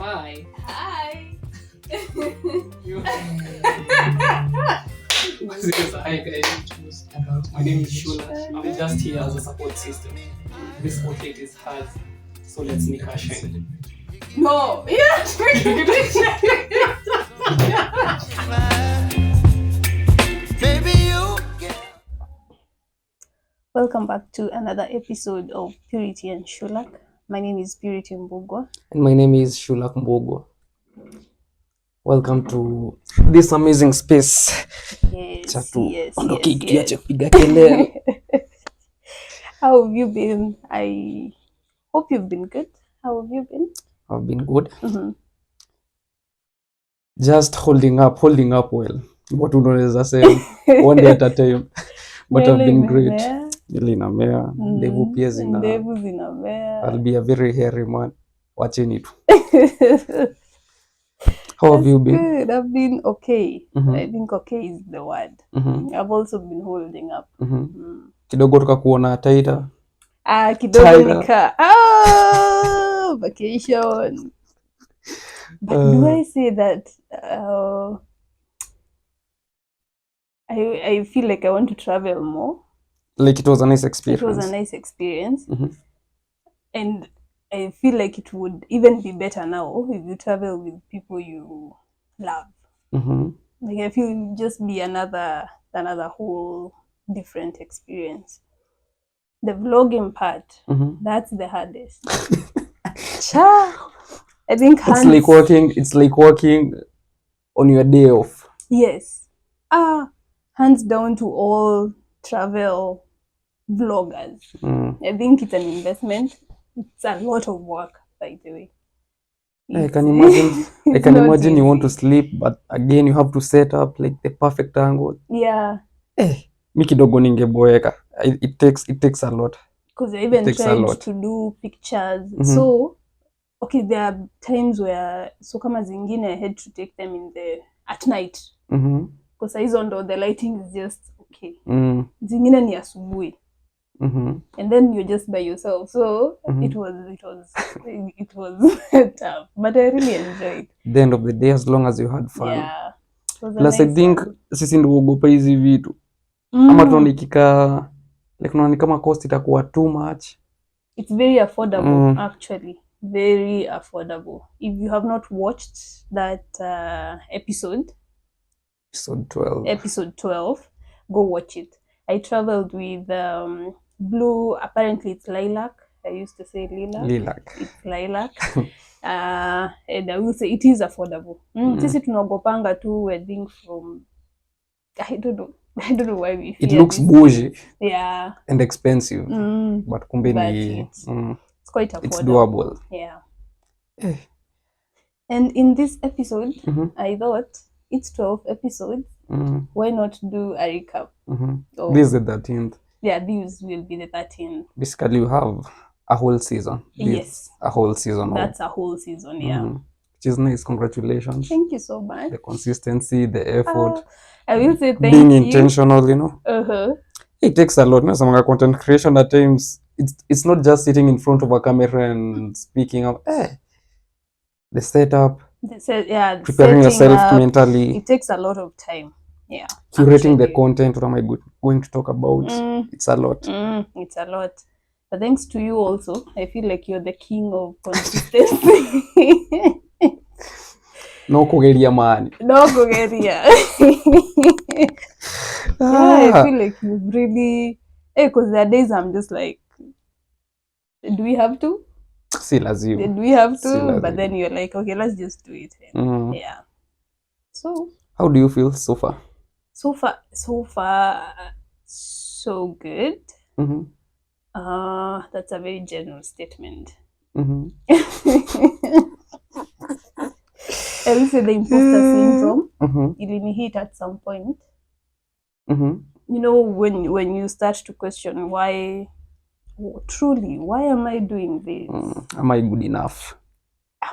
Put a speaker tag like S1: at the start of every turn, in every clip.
S1: Hi.
S2: Hi.
S1: You. Because I introduced about my name is Shula. I'm just here as a support system. This outlet is hers, so let's make her shine.
S2: No, yeah.
S3: Baby, you get
S2: Welcome back to another episode of Purity and Shulak. My name is Purity Mbugwa.
S1: And my name is Shulak Mbogo. Welcome to this amazing space.
S2: Yes,
S1: Chatu.
S2: yes,
S1: Ondoki
S2: yes,
S1: kitu ya
S2: yes.
S1: kupiga kelele.
S2: How have you been? I hope you've been good. How have you been?
S1: I've been good.
S2: Mm-hmm.
S1: Just holding up well. What unaweza sema? One day at a time. But I've been great. Nywele inamea, ndevu pia zina.
S2: Ndevu zinamea.
S1: I'll be a very hairy man. Wacheni tu. How have you been?
S2: Good. I've been okay.
S1: Mhm.
S2: I think okay is the word.
S1: Mhm.
S2: I've also been holding up.
S1: Mhm. Kidogo tukakuona Taita.
S2: Kidogo
S1: Tyler.
S2: nika vacation. But do I say that I feel like I want to travel more?
S1: Like it was a nice
S2: It
S1: experience.
S2: was a nice experience.
S1: Mhm.
S2: And I feel like it would even be better now if you travel with people you love.
S1: Mhm.
S2: Like I feel it would just be another whole different experience. The vlogging part,
S1: Mhm.
S2: that's the hardest. Cha! I think
S1: It's like working on your day off.
S2: Yes. Hands down to all travel vloggers. I think it's an investment. It's a lot of work, by the way.
S1: I can imagine. I
S2: It's
S1: can
S2: not
S1: imagine you want to
S2: easy.
S1: sleep, but again you have to set up like the perfect angle.
S2: Yeah,
S1: Mi kidogo ningeboeka. It takes a lot.
S2: because I
S1: It
S2: even
S1: takes a
S2: tried
S1: lot.
S2: to do pictures.
S1: Mhm.
S2: So, okay, there are times where kama zingine I had to take them at night.
S1: Mhm.
S2: Because hizo ndo the lighting is just okay.
S1: Mm.
S2: Zingine ni asubuhi.
S1: Mhm.
S2: And then you're just by yourself, so
S1: Mhm.
S2: it was tough, but I really enjoyed.
S1: The end of the day, as long as you had fun.
S2: Yeah, it was a
S1: Plus
S2: nice
S1: I think
S2: one.
S1: sisi ndio huogopa hizi vitu ama tunaona ikika like tunaona kama cost itakuwa too much.
S2: It's very affordable, actually, very affordable. If you have not watched that episode 12, go watch it. I traveled with Blue. Apparently it's Lilac. I used to say Lilac. It's Lilac. And I will say it is affordable. Sisi tunagopanga tu wedding from I don't know why we fear
S1: It looks
S2: this.
S1: bougie.
S2: Yeah.
S1: And expensive. But kumbe
S2: But
S1: ni
S2: it's quite affordable.
S1: It's doable.
S2: Yeah. And in this episode, I thought it's 12 episodes. Why not do a recap?
S1: This is the 13th.
S2: Yeah, this will be the 13th.
S1: Basically, you have a whole season.
S2: Yes.
S1: A whole season.
S2: That's a whole season, yeah.
S1: Which is nice. Congratulations.
S2: Thank you so much.
S1: The consistency, the effort.
S2: I will say thank
S1: being
S2: you.
S1: Intentional, you know. It takes a lot. Some content creation at times, it's not just sitting in front of a camera and speaking up. The setup, preparing yourself mentally.
S2: It takes a lot of time. Yeah.
S1: Curating the content. What am I going to talk about? It's a lot.
S2: It's a lot. But thanks to you also, I feel like you're the king of consistency.
S1: No kugeria man.
S2: No kugeria. Yeah, I feel like you really, because there are days I'm just like, do we have to?
S1: Si lazima.
S2: Do we have to? But then you're like, okay, let's just do it. Yeah. So.
S1: How do you feel so far?
S2: So far, so good. That's a very general statement. I will say the imposter syndrome. It hit at some point. You know, when you start to question why am I doing this?
S1: Am I good enough?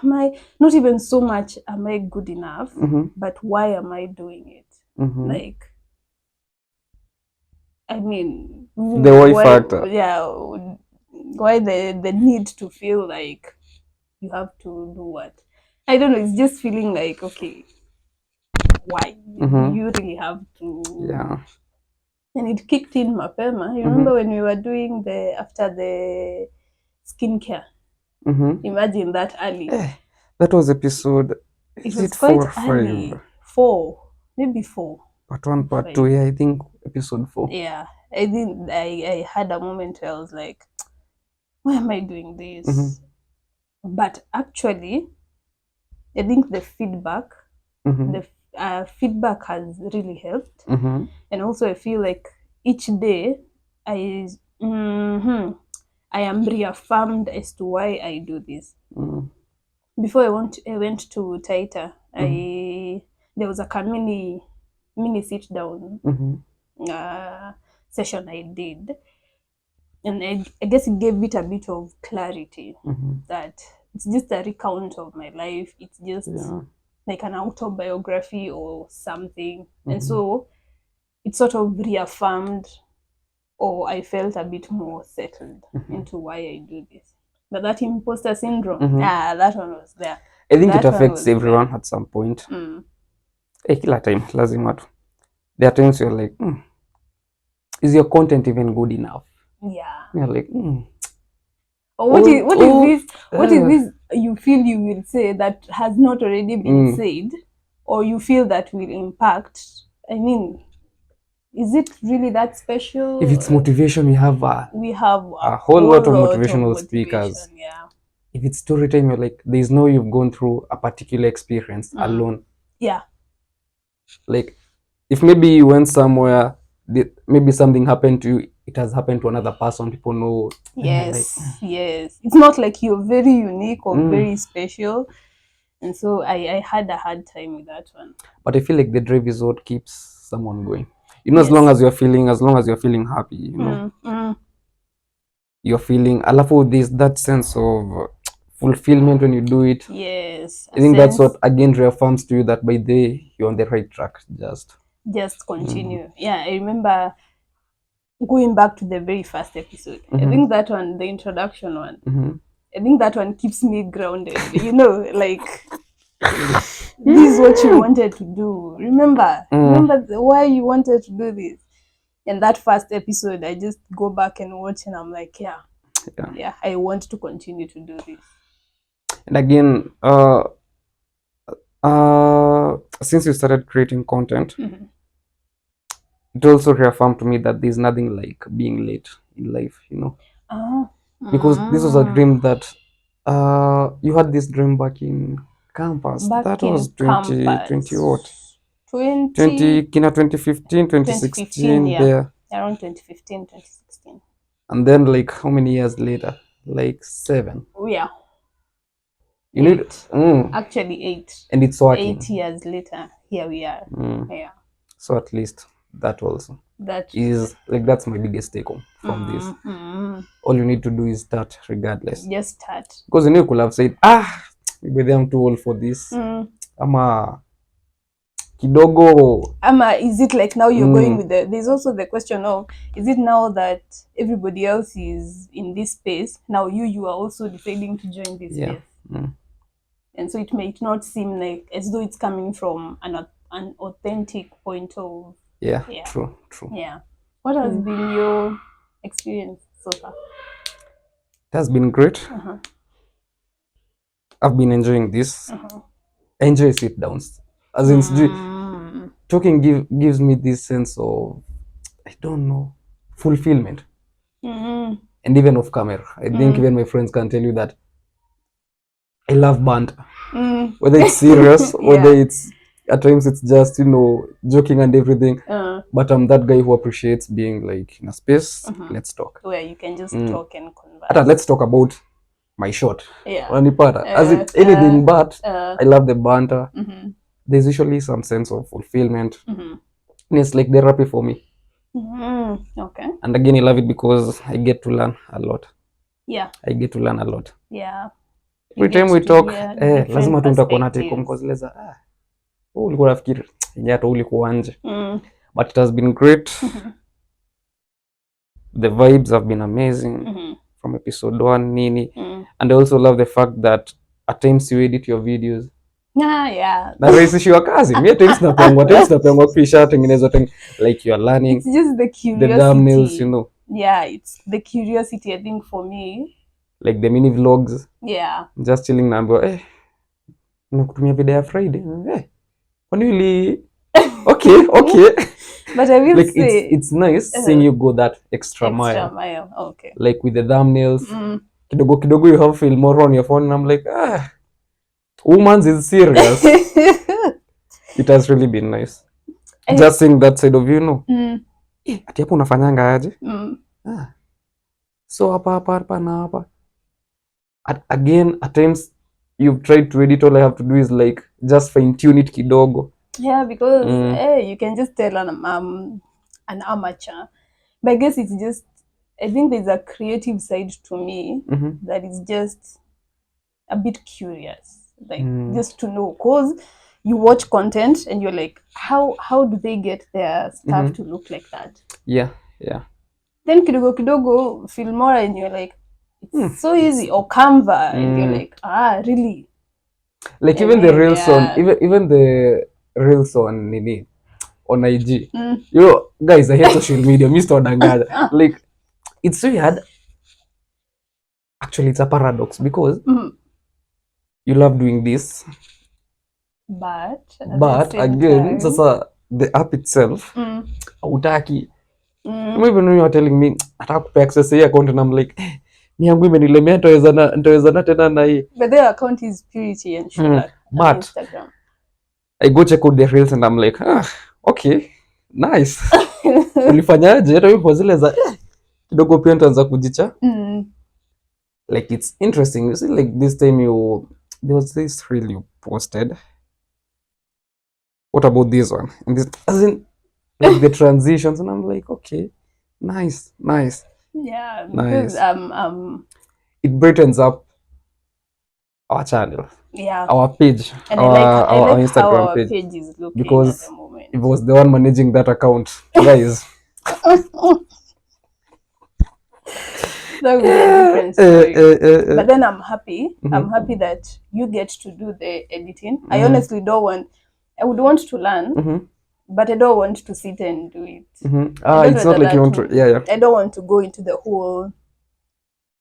S2: Am I not even so much? Am I good enough? But why am I doing it? Like, I mean,
S1: the why factor.
S2: Yeah, why the need to feel like you have to do what? I don't know, it's just feeling like, okay, why? You really have to.
S1: Yeah.
S2: And it kicked in mapema. You remember when we were doing after the skincare? Imagine that early.
S1: That was episode.
S2: It was quite early. 4, maybe 4.
S1: Part 1, part 2. Yeah, I think episode 4.
S2: Yeah, I had a moment where I was like, why am I doing this? But actually, I think the feedback, feedback has really helped. And also I feel like each day I am reaffirmed as to why I do this. Before I went to Taita, there was a mini sit down session I did, and I guess it gave it a bit of clarity that it's just a recount of my life. It's just like an autobiography or something, and so it sort of reaffirmed, or I felt a bit more settled into why I do this. But that imposter syndrome, that one was there.
S1: I think it affects everyone at some point. Kila time lazima tu. There are times you're like, is your content even good enough?
S2: Yeah.
S1: You're like,
S2: Or what is this you feel you will say that has not already been said, or you feel that will impact? I mean, is it really that special?
S1: If it's motivation, we have a whole lot of motivational speakers.
S2: Yeah.
S1: If it's story time, you're like, there's no you've gone through a particular experience alone.
S2: Yeah.
S1: Like, if maybe you went somewhere, maybe something happened to you, it has happened to another person, people know.
S2: Yes, yes. It's not like you're very unique or very special. And so I had a hard time with that one.
S1: But I feel like the drive is what keeps someone going. You know, as long as you're feeling happy, you know, you're feeling, alafu there's that sense of fulfillment when you do it.
S2: Yes.
S1: I think that's what again reaffirms to you that by the day you're on the right track. Just
S2: continue. Yeah, I remember going back to the very first episode. I think that one, the introduction one, I think that one keeps me grounded. You know, like this is what you wanted to do. Remember why you wanted to do this. And that first episode, I just go back and watch, and I'm like, yeah, I want to continue to do this.
S1: And again, since you started creating content, it also reaffirmed to me that there's nothing like being late in life, you know. Because this was a dream that you had this dream back in campus. That was 2020 what? 2015, 2016 there.
S2: Around 2015, 2016.
S1: And then like how many years later? Like 7.
S2: Yeah.
S1: You need
S2: actually 8.
S1: And it's working.
S2: 8 years later, here we are. Yeah.
S1: So at least that also. That is like, that's my biggest take home from this. All you need to do is start regardless.
S2: Just start.
S1: Because you could have said, maybe I'm too old for this. Ama kidogo.
S2: Ama is it like now you're going with there's also the question of, is it now that everybody else is in this space, now you are also deciding to join this space? And so it may not seem like as though it's coming from an authentic point of
S1: true.
S2: Yeah. What has been your experience so far?
S1: It has been great. I've been enjoying this. I enjoy sit downs. As in, talking gives me this sense of, I don't know, fulfillment. And even off camera, I think even my friends can tell you that I love banter. Whether it's serious, whether it's at times it's just, you know, joking and everything. But I'm that guy who appreciates being like in a space. Let's talk.
S2: Where you can just talk and converse.
S1: Let's talk about my shot. As in anything, but I love the banter. There's usually some sense of fulfillment. And it's like therapy for me.
S2: Okay.
S1: And again, I love it because I get to learn a lot.
S2: Yeah.
S1: I get to learn a lot.
S2: Yeah.
S1: Every time we talk, lazima tu nitakuwa na take home because ulikuwa nafikiri yenyewe hata ulikuwa nje. But it has been great. The vibes have been amazing from episode 1 nini. And I also love the fact that at times you edit your videos
S2: Yeah.
S1: Narahisishiwa kazi. Mimi times napangwa kisha tengenezwa like you are learning.
S2: It's just the curiosity.
S1: The thumbnails, you know.
S2: Yeah, it's the curiosity, I think, for me.
S1: Like the mini vlogs.
S2: Yeah.
S1: Just chilling naambiwa nakutumia video ya Friday. Kwani really? Okay.
S2: But I will
S1: like
S2: say
S1: it's nice seeing you go that extra mile.
S2: Okay.
S1: Like with the thumbnails. Kidogo you have film more on your phone and I'm like, woman's is serious. It has really been nice. Just seeing that side of you know. Ati hapo unafanyanga aje? So hapa na hapa. Again, at times you've tried to edit, all I have to do is like just fine tune it kidogo.
S2: Yeah, because you can just tell an amateur. But I guess it's just, I think there's a creative side to me that is just a bit curious, like just to know, cause you watch content and you're like, how do they get their stuff to look like that?
S1: Yeah.
S2: Then kidogo Filmora and you're like, it's so easy, or Canva and you're like, really?
S1: Like even the reels on even the reels on nini on IG. You know, guys, I hate social media. Mr. Odangada. Like it's weird. Actually, it's a paradox because you love doing this,
S2: but
S1: again, sasa the app itself, hautaki. Even when you are telling me nataka kupa access hii account and I'm like, ni yangu imenilemea, nitawezana tena na hii.
S2: But their account is Purity and Shula on Instagram.
S1: I go check out the reels and I'm like, okay, nice. Ulifanyaje? Hata yupo zile za kidogo pia nitaanza kujicha. Like it's interesting. You see, like this time there was this reel you posted. What about this one? And this, as in, like the transitions, and I'm like, okay, nice.
S2: Yeah, because
S1: nice. It brightens up our channel.
S2: Yeah.
S1: Our page.
S2: And
S1: our
S2: I like
S1: Instagram
S2: how our
S1: page
S2: is looking
S1: because
S2: at the moment.
S1: it was the one managing that account, guys.
S2: That would be a different story. But then I'm happy. I'm happy that you get to do the editing. I honestly I would want to learn, but I don't want to sit and do it.
S1: It's not like you want to. Yeah.
S2: I don't want to go into the whole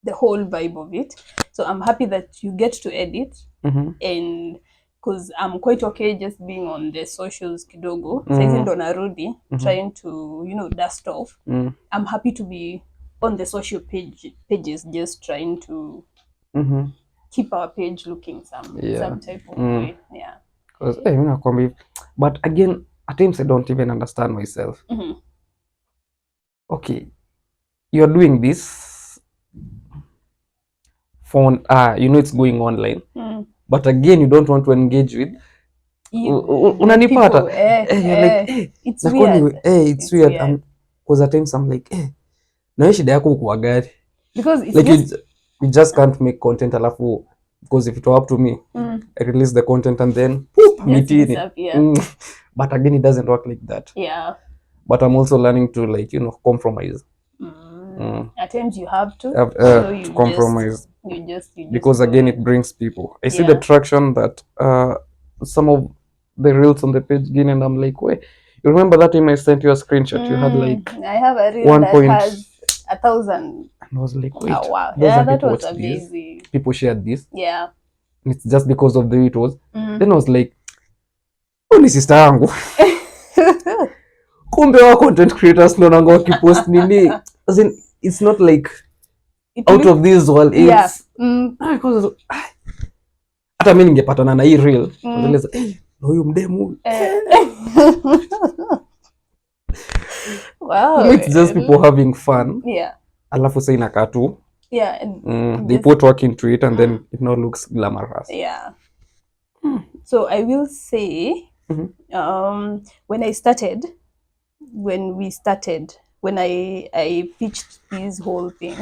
S2: vibe of it. So I'm happy that you get to edit, and because I'm quite okay just being on the socials kidogo. Saizi ndo narudi trying to dust off. I'm happy to be on the social pages, just trying to keep our page looking some type of way. Yeah.
S1: Because but again, at times I don't even understand myself. Okay, you're doing this for it's going online, but again you don't want to engage with unanipata.
S2: It's weird.
S1: It's weird. Because at times I'm like, na shida yako kwa gari,
S2: because it's
S1: like you just can't make content alafu, because if it were up to me, I release the content and then meeting. But again, it doesn't work like that.
S2: Yeah.
S1: But I'm also learning to compromise.
S2: At times you have to.
S1: So you compromise.
S2: You just
S1: because again, it brings people. I see the traction that some of the reels on the page gain, and I'm like, wait, you remember that time I sent you a screenshot? You had like
S2: I have a reel that has 1,000. And
S1: I was like, wait,
S2: wow, that was amazing.
S1: People shared this.
S2: Yeah.
S1: And it's just because of the way it was. Then I was like, ni sister yangu. Kumbe wa content creators no nanga wakipost nini. As in, it's not like out of this world. It's because hata mimi ningepatana na hii reel, naeleza na huyu mdemu.
S2: Wow.
S1: It's just people having fun.
S2: Yeah.
S1: Alafu say inakaa tu.
S2: Yeah.
S1: They put work into it and then it now looks glamorous.
S2: Yeah. So I will say, when I pitched this whole thing,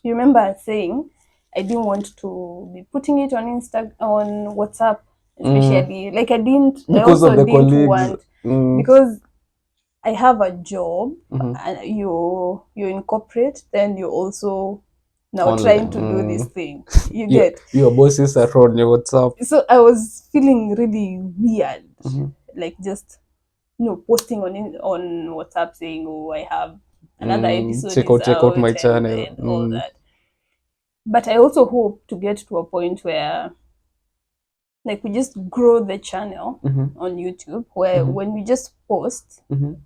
S2: you remember saying I didn't want to be putting it on on WhatsApp, especially. Like I also didn't want because I have a job, and you're in corporate, then you're also now trying to do this thing. You
S1: Yeah,
S2: get
S1: your bosses are on your WhatsApp.
S2: so I was feeling really weird, like just posting on WhatsApp saying, oh, I have another episode,
S1: check out my channel
S2: and all that. But I also hope to get to a point where like we just grow the channel on YouTube where when we just post,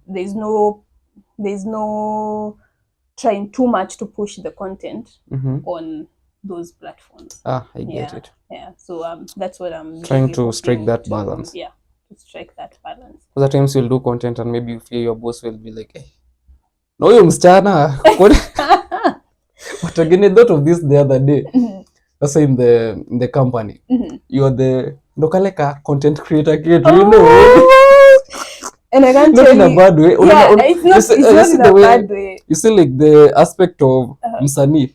S2: there's no trying too much to push the content on those platforms.
S1: I get it.
S2: Yeah, so that's what I'm
S1: trying
S2: really
S1: to strike that
S2: to,
S1: balance.
S2: Yeah, to strike that balance.
S1: Because at times you'll do content and maybe you feel your boss will be like, hey, no, huyo msichana. But again, I thought of this the other day. That's in the company. You're the lokaleka content creator kid, you know.
S2: And I can't
S1: not
S2: tell
S1: in a
S2: you,
S1: bad way.
S2: yeah, it's not in a bad way.
S1: You see like the aspect of msanii.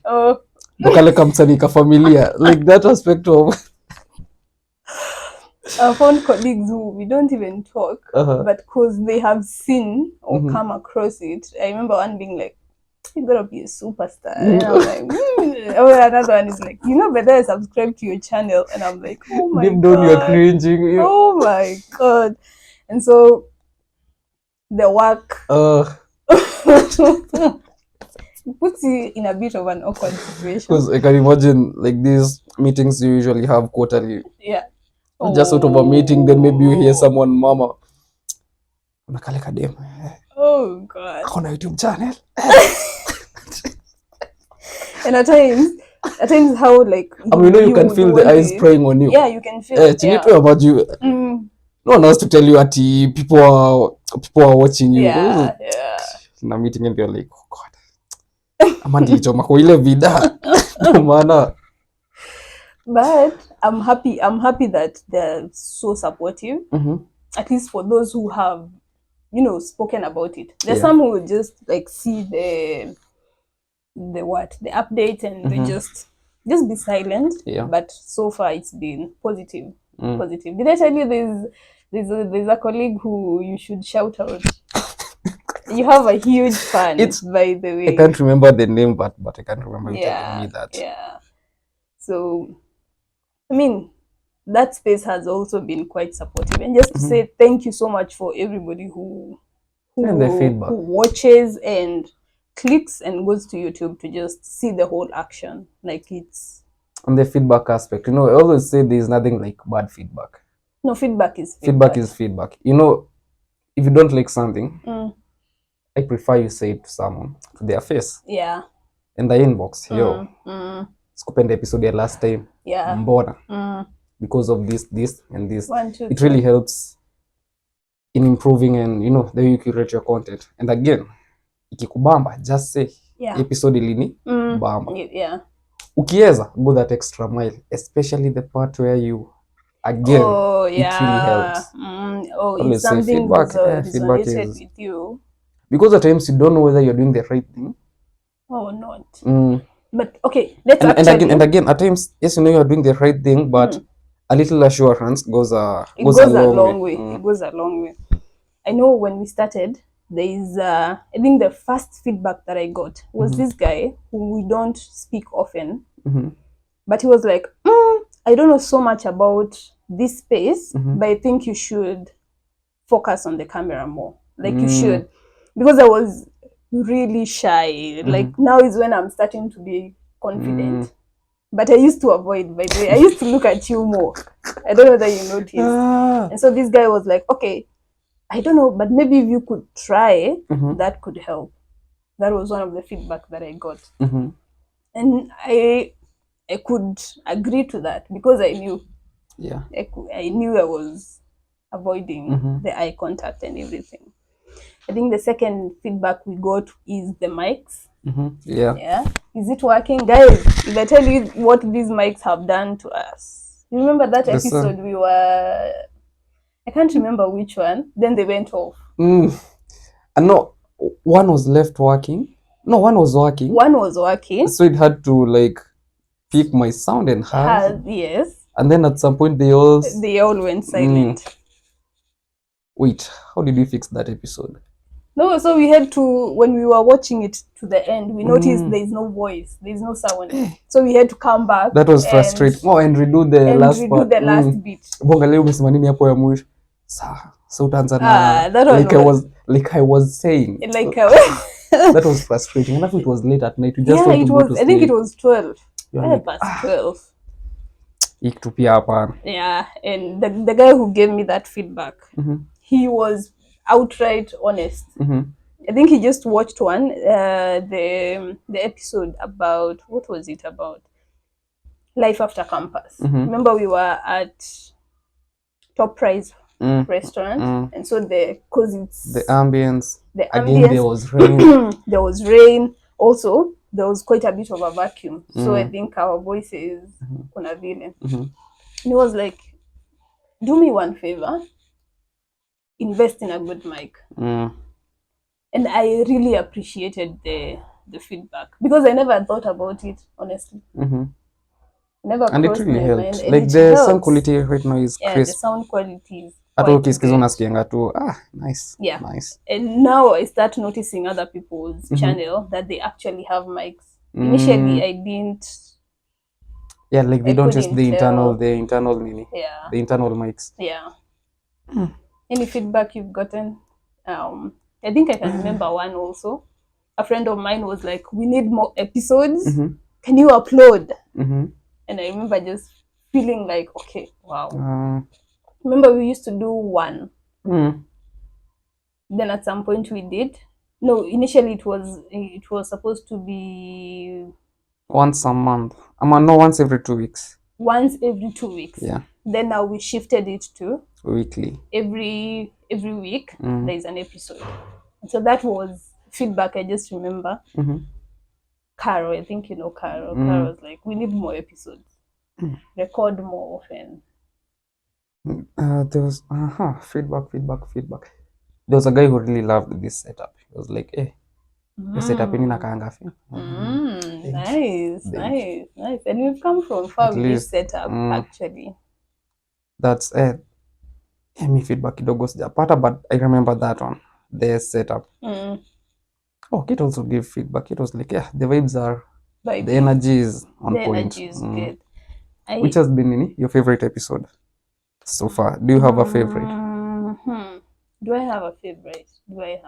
S1: Lokaleka msanii ka familia. Like that aspect of
S2: I found colleagues who we don't even talk, but because they have seen or come across it. I remember one being like, "You gotta be a superstar," and I'm like, Oh, another one is like, but then I subscribe to your channel, and I'm like, oh my
S1: deep
S2: god,
S1: down you're cringing.
S2: Oh my god, and so the work puts you in a bit of an awkward situation.
S1: Because I can imagine like these meetings you usually have quarterly.
S2: Yeah.
S1: Just out of a meeting, then maybe you hear someone, mama, unakaleka dem.
S2: Oh god.
S1: Akona YouTube channel.
S2: And at times how like
S1: you can feel the eyes praying on you.
S2: Yeah, you can feel it.
S1: Yeah. About you. No one has to tell you that people are watching you.
S2: Yeah.
S1: In a meeting and you're like, oh god. Amandi choma kwa ile vida. Maana.
S2: But I'm happy that they're so supportive. At least for those who have, spoken about it. There's some who will just like see the update and they just be silent.
S1: Yeah.
S2: But so far it's been positive. Positive. Did I tell you there's a colleague who you should shout out? You have a huge fan, by the way.
S1: I can't remember the name, but I can't remember you telling me that.
S2: Yeah. So, I mean, that space has also been quite supportive. And just to say thank you so much for everybody who watches and clicks and goes to YouTube to just see the whole action. Like it's...
S1: On the feedback aspect, I always say there's nothing like bad feedback.
S2: No, feedback is feedback.
S1: Feedback is feedback. If you don't like something, I prefer you say it to someone, to their face.
S2: Yeah.
S1: In the inbox, sikupenda episode last time.
S2: Yeah.
S1: Mbona. Because of this, and this.
S2: 1, 2,
S1: it really helps in improving and, the way you curate your content. And again, ikikubamba, just say, episode ilini, bamba.
S2: Yeah.
S1: Ukieza, go that extra mile, especially the part where you, again, it really helps.
S2: It's something feedback is with you.
S1: Because at times you don't know whether you're doing the right thing.
S2: Oh, not. But okay, let's
S1: and again, at times, yes, you're doing the right thing, but a little assurance goes a long way.
S2: It goes a long way. I know when we started, there is I think the first feedback that I got was this guy who we don't speak often, but he was like, I don't know so much about this space, but I think you should focus on the camera more. Like you should, because I was really shy. Like now is when I'm starting to be confident. But I used to avoid, by the way. I used to look at you more. I don't know whether you noticed. And so this guy was like, okay, I don't know, but maybe if you could try, that could help. That was one of the feedback that I got. And I could agree to that because I knew.
S1: Yeah.
S2: I knew I was avoiding the eye contact and everything. I think the second feedback we got is the mics.
S1: Yeah.
S2: Is it working? Guys, if I tell you what these mics have done to us. You remember that episode we were... I can't remember which one. Then they went off.
S1: And no, one was left working. No, one was working.
S2: One was working.
S1: So it had to like pick my sound and hers.
S2: Yes.
S1: And then at some point they all
S2: went silent.
S1: Wait, how did we fix that episode?
S2: No, so we had to, when we were watching it to the end, we noticed there is no voice, there is no sound. So we had to come back.
S1: That was frustrating. And redo the last part.
S2: The last bit.
S1: Bonga leo umesema nini hapo ya mwisho? So utaanza na like I was saying.
S2: Like
S1: that was frustrating. And it was late at night. We just
S2: it was. I think it was 12. Past 12.
S1: Ikitupia hapa.
S2: Yeah, and the guy who gave me that feedback, he was outright honest. I think he just watched one, the episode about, what was it about? Life after campus. Remember we were at Top Prize restaurant, and so because it's
S1: the ambience.
S2: Again, there was rain. There was rain. Also, there was quite a bit of a vacuum. So I think our voices kuna vile. And he was like, do me one favor, invest in a good mic. And I really appreciated the feedback, because I never thought about it, honestly. Never.
S1: And it really helps. Like the sound quality right now is crisp.
S2: The sound quality is
S1: nice.
S2: Yeah.
S1: Nice.
S2: And now I start noticing other people's channel that they actually have mics. Initially I didn't.
S1: Yeah, like they don't use the internal mini.
S2: Yeah.
S1: The internal mics.
S2: Yeah. Any feedback you've gotten? I think I can remember one also. A friend of mine was like, we need more episodes. Can you upload? And I remember just feeling like, okay, wow. Remember we used to do one. Then at some point we did. No, initially it was supposed to be
S1: once a month. No, once every 2 weeks.
S2: Once every 2 weeks.
S1: Yeah.
S2: Then now we shifted it to
S1: weekly.
S2: Every week there is an episode. So that was feedback I just remember. Carol, I think you know Carol. Carol was like, we need more episodes. Record more often.
S1: There was feedback. There was a guy who really loved this setup. He was like, the setup in Nakanga.
S2: Nice. And we've come from far with this setup, actually.
S1: That's it. Me feedback kidogo sijapata, but I remember that one. The setup. Kit also gave feedback. It was like, the vibes are, the energy is on point. The energy is good. Which has been your favorite episode so far? Do you have a favorite?
S2: Do I have a favorite? Do I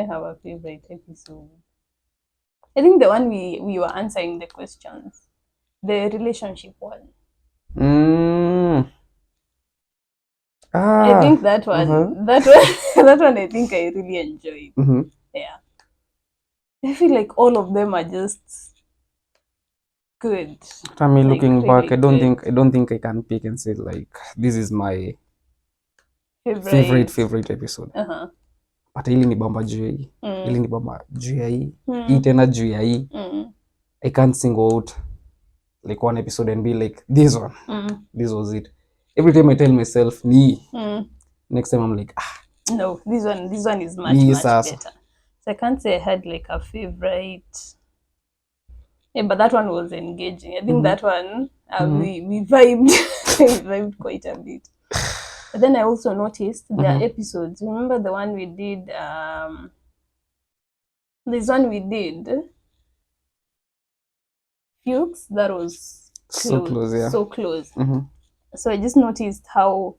S2: have a favorite episode? I think the one we were answering the questions. The relationship one. I think that one. That one I think I really enjoyed. Yeah. I feel like all of them are just good.
S1: I mean, looking back, I don't think I can pick and say like this is my favorite episode. But ili ni bamba juu ya hii. Ili ni bamba juu ya hii. Hii tena juu ya hii. I can't single out like one episode and be like this one. This was it. Every time I tell myself next time I'm like
S2: no, this one is much better. So I can't say I had like a favorite. Yeah, but that one was engaging. I think that one we vibed we vibed quite a bit. But then I also noticed there are episodes. Remember the one we did? This one we did. Fuchs, that was
S1: so close, yeah.
S2: So close. So I just noticed how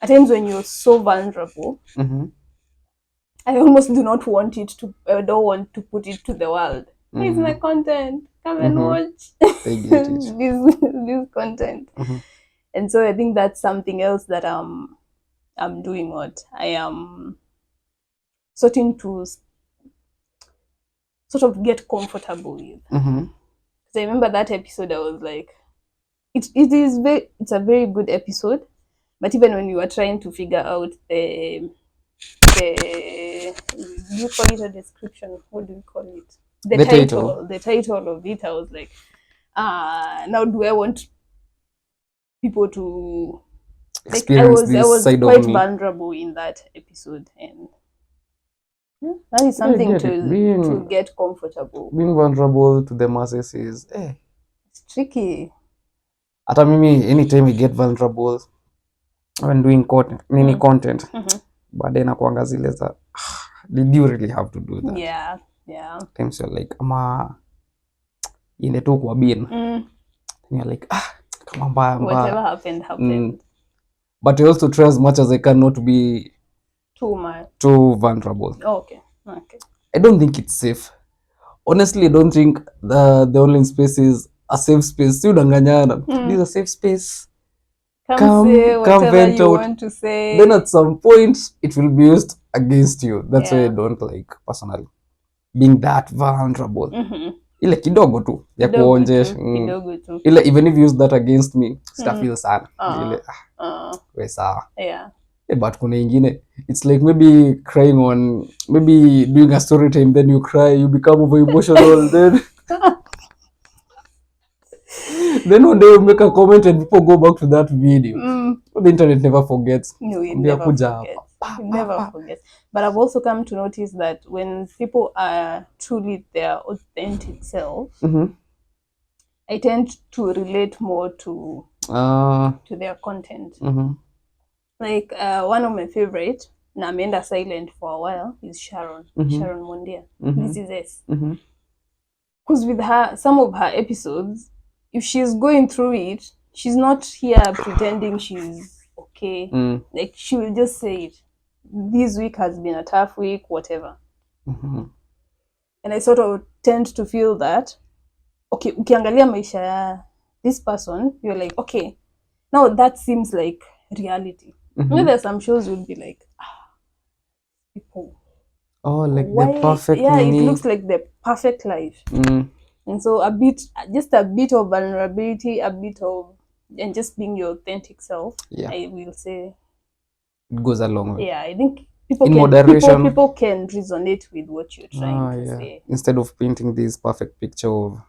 S2: at times when you're so vulnerable, I almost do not want it to. I don't want to put it to the world. Here's my content. Come and watch this content. And so I think that's something else that I'm doing. What I am starting to sort of get comfortable with. Because I remember that episode, I was like, it's a very good episode. But even when we were trying to figure out do you call it a description? What do you call it? The title of it, I was like, now do I want people to
S1: experience
S2: I was quite vulnerable in that episode, and that is something to get comfortable.
S1: Being vulnerable to the masses is
S2: it's tricky.
S1: Hata mimi anytime I get vulnerable, when doing content, content. But then nakuanga zile za did you really have to do that?
S2: Yeah.
S1: Times you're like ama inde tu kwa bin. You're like kama mbaya.
S2: Whatever happened.
S1: But I also try as much as I can not to be too vulnerable.
S2: Okay.
S1: I don't think it's safe. Honestly, I don't think the online space is a safe space. Si udanganyana. This is a safe space.
S2: Come say whatever you want to say.
S1: Then at some point, it will be used against you. That's why I don't like personally being that vulnerable. Ile kidogo tu ya kuonjesha. Ile even if you use that against me, feel sad. Ile we sawa.
S2: Yeah.
S1: But kuna ingine, it's like maybe crying on, maybe doing a story time, then you cry, you become over emotional, then one day you make a comment and people go back to that video. The internet never forgets.
S2: No, it never forgets. But I've also come to notice that when people are truly their authentic self, I tend to relate more to their content. Like one of my favorite, na ameenda silent for a while, is Sharon Mondia. This is S. Because with her, some of her episodes, if she's going through it, she's not here pretending she's okay. Like she will just say it. This week has been a tough week, whatever. And I sort of tend to feel that, okay, ukiangalia maisha ya this person, you're like, okay, now that seems like reality. There's some shows you'll be like, people.
S1: Oh, like the perfect
S2: it looks like the perfect life. And so just a bit of vulnerability, and just being your authentic self, I will say
S1: it goes a long way.
S2: Yeah, I think people can resonate with what you're trying to say.
S1: Instead of painting this perfect picture of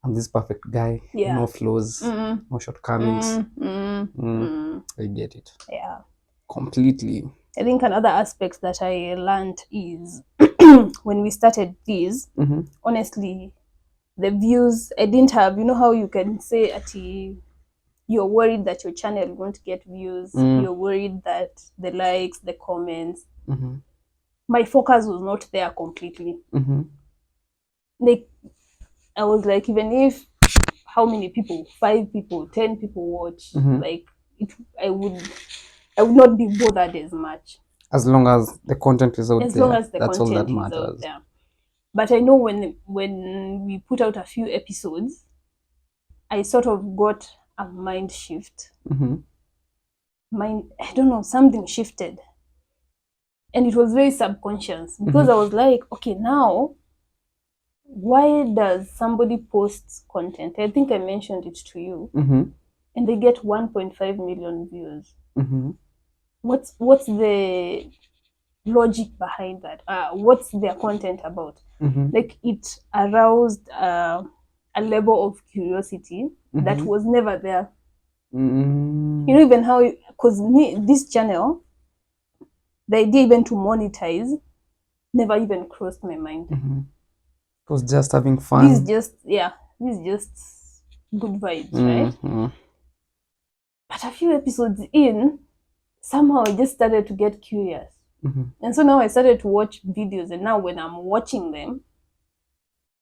S1: I'm this perfect guy, no flaws, no shortcomings. I get it.
S2: Yeah.
S1: Completely.
S2: I think another aspect that I learned is when we started this, honestly, the views, I didn't have, you know how you can say you're worried that your channel won't get views, you're worried that the likes, the comments. My focus was not there completely. Like, I was like, even if how many people, 5 people, 10 people watch, like I would not be bothered as much.
S1: As long as the content is out there.
S2: As long as the
S1: that's
S2: content
S1: all that
S2: is out there. But I know when we put out a few episodes, I sort of got a mind shift. I don't know, something shifted. And it was very subconscious because I was like, okay, now, why does somebody post content? I think I mentioned it to you. And they get 1.5 million views. What's the logic behind that? What's their content about? Like, it aroused a level of curiosity that was never there. You know, even how, because this channel, the idea even to monetize never even crossed my mind.
S1: It was just having fun.
S2: This is just good vibes, right? But a few episodes in, somehow I just started to get curious. And so now I started to watch videos, and now when I'm watching them,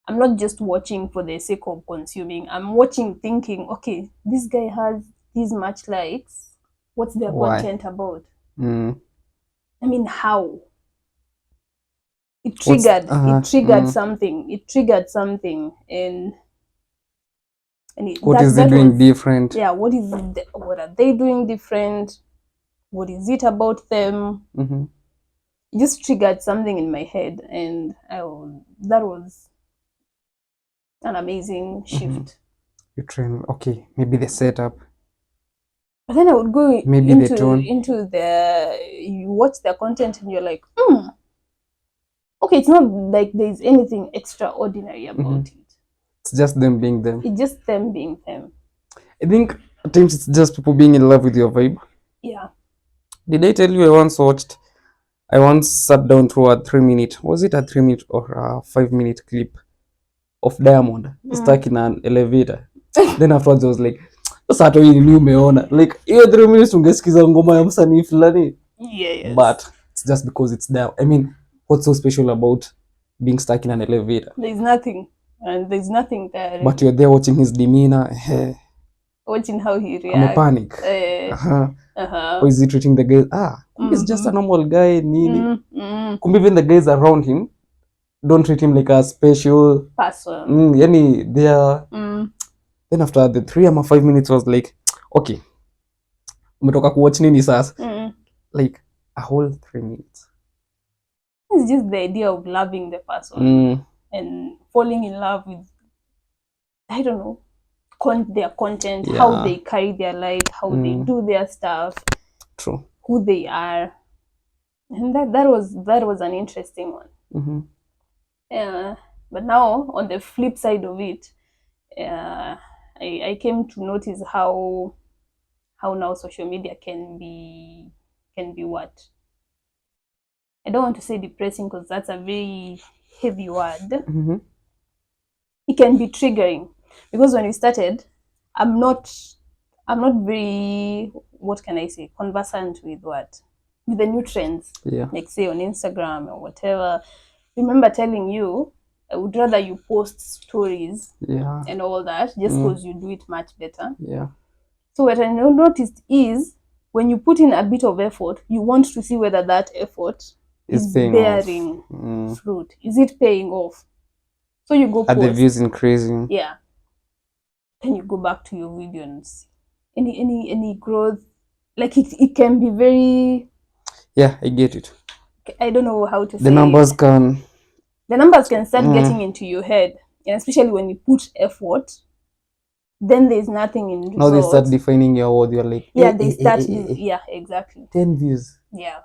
S2: I'm not just watching for the sake of consuming. I'm watching thinking, okay, this guy has this much likes. What's their content about? I mean, how? It triggered something. It triggered something, and
S1: what is it doing different?
S2: Yeah, what are they doing different? What is it about them? It just triggered something in my head, and that was an amazing shift.
S1: You train, okay, maybe the setup.
S2: But then I would go
S1: maybe
S2: into you watch their content and you're like, okay, it's not like there's anything extraordinary about it.
S1: It's just them being them.
S2: It's just them being them.
S1: I think at times it's just people being in love with your vibe.
S2: Yeah.
S1: Did I tell you I once sat down through a 3-minute, was it a 3-minute or a 5-minute clip of Diamond stuck in an elevator? Then afterwards I was like, Sasa hata hii ni umeona like hiyo 3 minutes ungesikiza ngoma ya msanii fulani.
S2: Yes.
S1: But it's just because it's there. I mean, what's so special about being stuck in an elevator?
S2: There's nothing. And there's nothing there.
S1: But you're there watching his demeanor.
S2: Watching how he reacts.
S1: I'm a panic. Or is he treating the guys? He's just a normal guy. Nini. Even the guys around him don't treat him like a special
S2: person.
S1: Yani they are. Then after the 3 or 5 minutes was like, okay, umetoka kuwatch nini sasa? Like a whole 3 minutes.
S2: It's just the idea of loving the person and falling in love with, I don't know, their content, how they carry their life, how they do their stuff,
S1: true,
S2: who they are, and that was an interesting one. Yeah, but now on the flip side of it, I came to notice how now social media can be what? I don't want to say depressing because that's a very heavy word. It can be triggering because when we started, I'm not very, what can I say, conversant with the new trends. Like say on Instagram or whatever. Remember telling you I would rather you post stories and all that just because you do it much better. So what I noticed is when you put in a bit of effort, you want to see whether that effort is bearing fruit. Is it paying off? So you go post.
S1: Are the views increasing?
S2: Yeah. Then you go back to your video and see any growth. Like it can be very.
S1: Yeah, I get it.
S2: I don't know how to say.
S1: The numbers can
S2: start getting into your head, and especially when you put effort. Then there's nothing in results.
S1: Now they start defining your worth. You're like,
S2: they start. Yeah, exactly.
S1: 10 views.
S2: Yeah.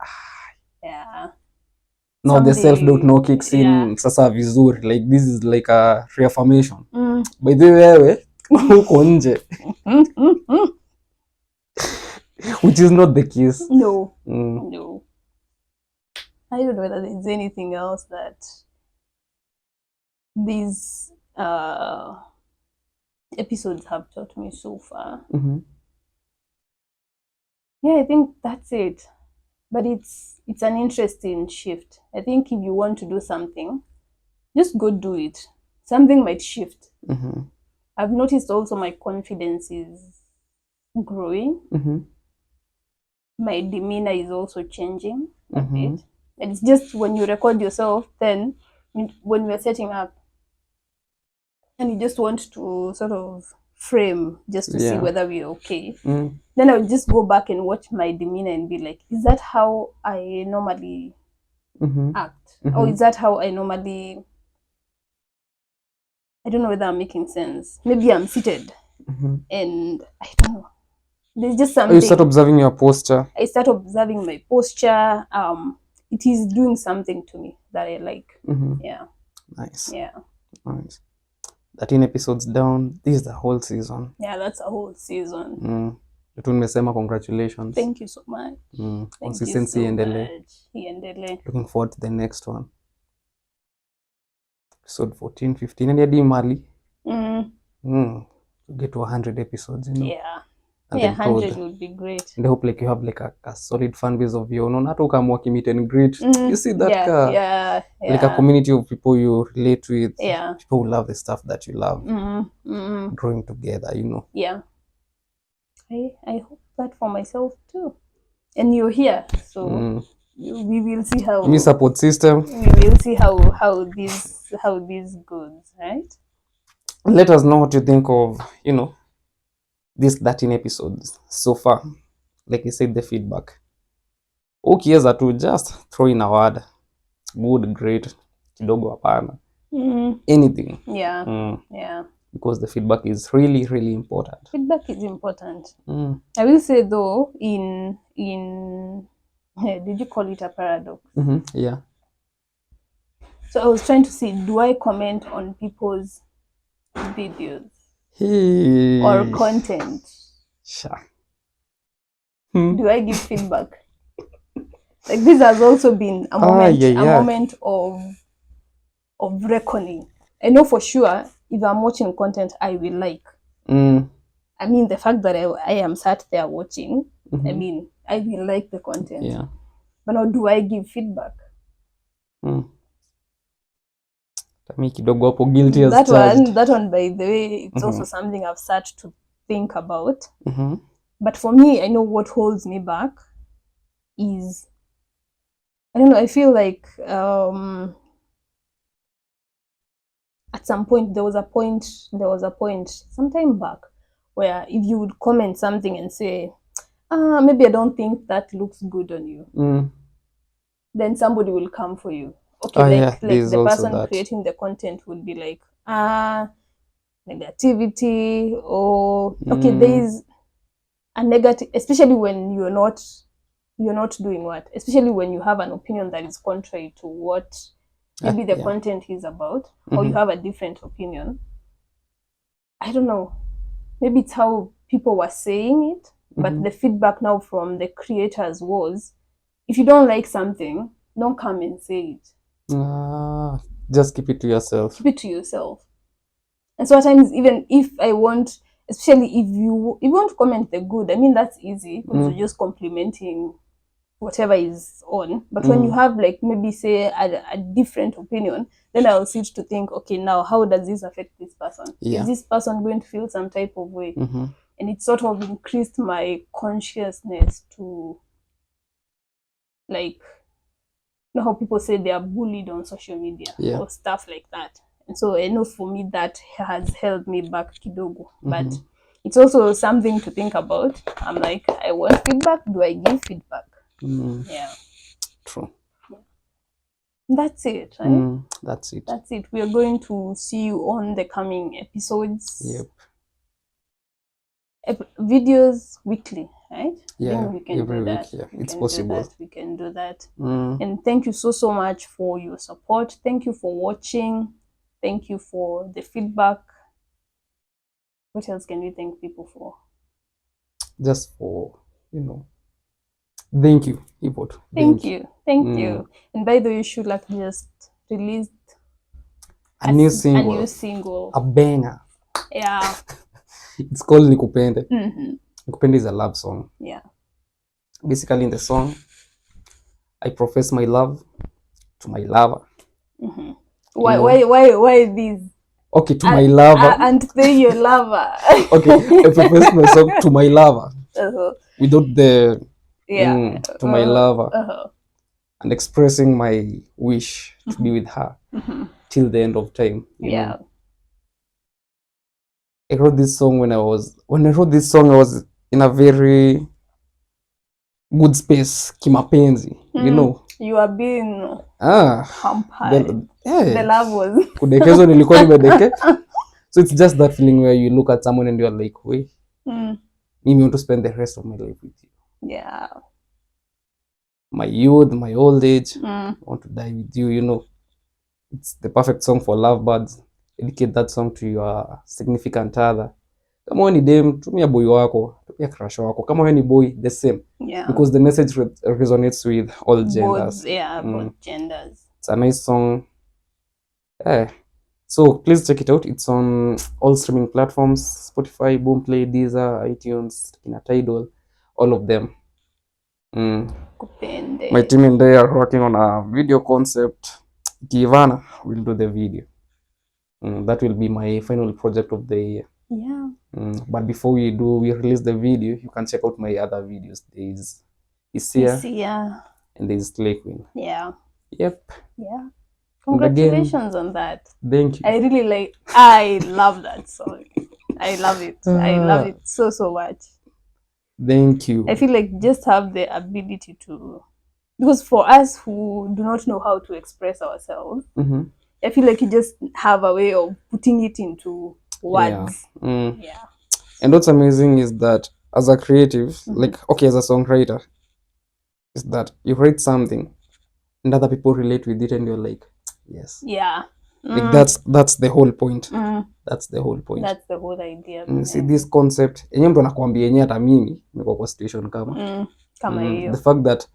S1: Now the self-doubt now kicks in. Sasa vizuri. Like this is like a reaffirmation. By the way, uko nje. Which is not the case.
S2: No. No. I don't know whether there's anything else that these episodes have taught me so far. Yeah, I think that's it. But it's an interesting shift. I think if you want to do something, just go do it. Something might shift. I've noticed also my confidence is growing. My demeanor is also changing a bit. And it's just when you record yourself, then when we're setting up, and you just want to sort of frame just to see whether we're okay. Then I'll just go back and watch my demeanor and be like, is that how I normally act? Or is that how I normally... I don't know whether I'm making sense. Maybe I'm seated and I don't know. There's just something.
S1: You start observing your posture.
S2: I start observing my posture. It is doing something to me that I like. Yeah.
S1: Nice.
S2: Yeah.
S1: Nice. 13 episodes down. This is the whole season.
S2: Yeah, that's a whole season.
S1: Tu nimesema congratulations.
S2: Thank you so much.
S1: Consistency iendelee. Looking forward to the next one. Episode 14, 15 and hadi mali. Get to 100 episodes, you know.
S2: Yeah. And 100 would be great.
S1: And I hope like you have like a solid fan base of your own. Not to come work meet and greet. You see that like a community of people you relate with.
S2: Yeah.
S1: People who love the stuff that you love. Growing together, you know.
S2: Yeah. I hope that for myself too. And you're here, so we will see how.
S1: Me support system.
S2: We will see how this goes, right?
S1: Let us know what you think of, you know, these 13 episodes so far. Like I said, the feedback. Okay, yes, to just throw in a word. Good, great, kidogo hapana. Anything.
S2: Yeah. Yeah.
S1: Because the feedback is really, really important.
S2: Feedback is important. I will say though, in did you call it a paradox?
S1: Yeah.
S2: So I was trying to see, do I comment on people's videos or content?
S1: Sure.
S2: Do I give feedback? Like this has also been a moment, a moment of reckoning. I know for sure if I'm watching content I will like. I mean, the fact that I am sat there watching, I mean, I will like the content.
S1: Yeah.
S2: But now, do I give feedback?
S1: Me kidogo hapo guilty as charged.
S2: That one, by the way, it's also something I've started to think about. But for me, I know what holds me back is, I don't know, I feel like at some point there was a point some time back where if you would comment something and say, maybe I don't think that looks good on you, then somebody will come for you. Okay, like the person creating the content would be like, negativity, or okay, there is a negative, especially when you're not doing what, especially when you have an opinion that is contrary to what maybe the content is about, or you have a different opinion. I don't know, maybe it's how people were saying it, but the feedback now from the creators was, if you don't like something, don't come and say it.
S1: Just keep it to yourself.
S2: Keep it to yourself. And sometimes, even if I want, especially if you want to comment the good, I mean, that's easy because you're just complimenting whatever is on. But when you have, like, maybe say a different opinion, then I'll sit to think, okay, now how does this affect this person? Is this person going to feel some type of way? And it sort of increased my consciousness to, like, you know how people say they are bullied on social media or stuff like that. And so I know for me that has held me back kidogo. But it's also something to think about. I'm like, I want feedback. Do I give feedback? Yeah.
S1: True.
S2: Yeah. That's it, right?
S1: That's it.
S2: That's it. We are going to see you on the coming episodes. Videos weekly, right?
S1: Yeah,
S2: I think we can
S1: every
S2: do
S1: week.
S2: that.
S1: Yeah,
S2: We
S1: it's
S2: can
S1: possible.
S2: do that. We can do that. And thank you so much for your support. Thank you for watching. Thank you for the feedback. What else can we thank people for?
S1: Just for, thank you, Ibot.
S2: Thank you. And by the way, you should like just release
S1: a new single. A banger.
S2: Yeah.
S1: It's called Nikupende. Nikupende is a love song.
S2: Yeah.
S1: Basically, in the song, I profess my love to my lover.
S2: Why this?
S1: Okay, to my lover.
S2: And say your lover.
S1: Okay, I profess myself to my lover. Without the to my lover. And expressing my wish to be with her till the end of time. You know? I wrote this song when I wrote this song, I was in a very good space, kimapenzi, you know.
S2: You are being hampered. The love was
S1: kudekezwa nilikuwa nimedeke. So it's just that feeling where you look at someone and you're like, wait, me want to spend the rest of my life with you.
S2: Yeah.
S1: My youth, my old age, I want to die with you, you know. It's the perfect song for lovebirds. Dedicate that song to your significant other. Kama wewe ni dem, tumia boy wako, tumia crush wako. Kama wewe ni boy, the same.
S2: Yeah.
S1: Because the message resonates with all genders.
S2: Both genders.
S1: It's a nice song. So please check it out. It's on all streaming platforms: Spotify, Boomplay, Deezer, iTunes, Tidal, all of them. My team and I are working on a video concept. Givana will do the video. That will be my final project of the year.
S2: Yeah.
S1: But before we release the video, you can check out my other videos. There is Isia and there is Slay Queen.
S2: Yeah.
S1: Yep.
S2: Yeah. Congratulations on that.
S1: Thank you.
S2: I love that song. I love it. I love it so much.
S1: Thank you.
S2: I feel like just have the ability to, because for us who do not know how to express ourselves, I feel like you just have a way of putting it into words. Yeah.
S1: And what's amazing is that as a creative, like, okay, as a songwriter, is that you write something and other people relate with it and you're like, yes.
S2: Yeah.
S1: Like that's the whole point. That's the whole point.
S2: That's the whole idea.
S1: See this concept, yenyewe mtu anakuambia yenyewe hata mimi niko kwa situation kama
S2: hiyo.
S1: The fact that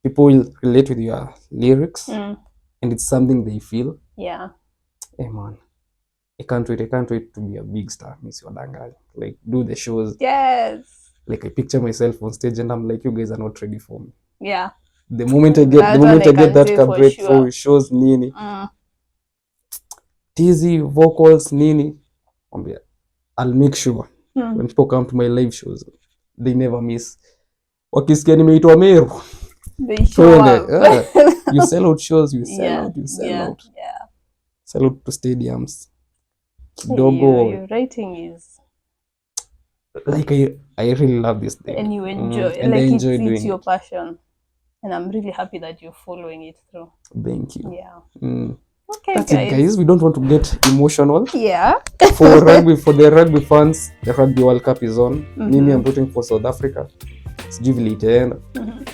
S1: people will relate with your lyrics and it's something they feel.
S2: Yeah.
S1: Hey man. I can't wait to be a big star, Miss Wadanga. Like, do the shows.
S2: Yes.
S1: Like, I picture myself on stage and I'm like, you guys are not ready for me.
S2: Yeah.
S1: The moment I get that breakthrough, shows nini. Teasy, vocals, nini. I'll make sure when people come to my live shows, they never miss. Wakisikia nimeitwa Meru.
S2: They show up.
S1: You sell out shows, you sell out.
S2: Yeah.
S1: Sell out to stadiums. Kidogo.
S2: Your writing is
S1: like I really love this thing.
S2: And you enjoy
S1: and
S2: like
S1: I enjoy doing
S2: it's your passion. And I'm really happy that you're following it through.
S1: Thank you.
S2: Yeah. Okay,
S1: that's it, guys. We don't want to get emotional.
S2: Yeah.
S1: For the rugby fans, the Rugby World Cup is on. Mimi, I'm rooting for South Africa. Sijui itaenda.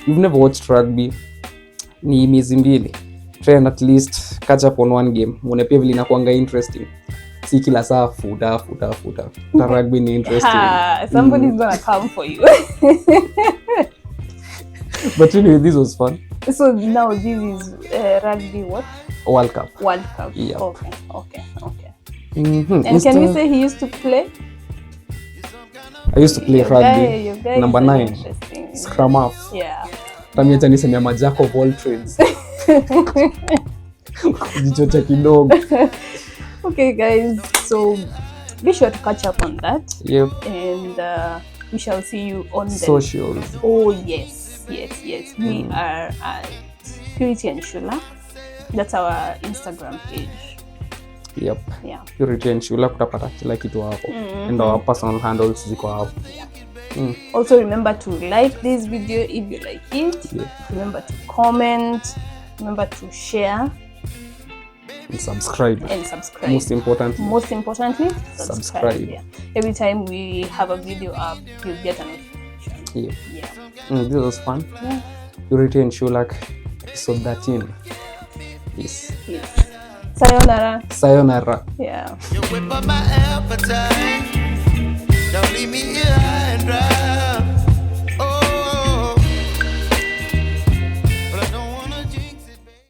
S1: You've never watched rugby. Ni miezi mbili. Try and at least catch up on one game. Muone pia vile inakuanga interesting. Si kila saa futa. The rugby ni interesting.
S2: Somebody's gonna come for you.
S1: But anyway, this was fun.
S2: So now this is rugby what?
S1: World Cup.
S2: Yeah. Okay.
S1: Mm-hmm.
S2: And can we say he used to play?
S1: I used to play rugby. Number 9. Scrum half.
S2: Yeah.
S1: Tamiacha niseme ma jack of all trades. Jichocha kidogo.
S2: Okay, guys. So be sure to catch up on that.
S1: Yep.
S2: And we shall see you on the
S1: socials.
S2: Oh yes. We are at Purity and Shula. That's our Instagram page.
S1: Yep.
S2: Yeah.
S1: Purity and Shula kutapata kila kitu hapo. And our personal handles ziko hapo.
S2: Yeah. Also remember to like this video if you like it.
S1: Yeah.
S2: Remember to comment. Remember to share.
S1: And subscribe. Most importantly, subscribe.
S2: Yeah. Every time we have a video up, you'll get a notification.
S1: Yeah. This was fun.
S2: Yeah.
S1: Purity and Shulak, episode 13. Peace. Sayonara.
S2: Yeah.
S3: You whip up my appetite. Don't leave me here high and dry.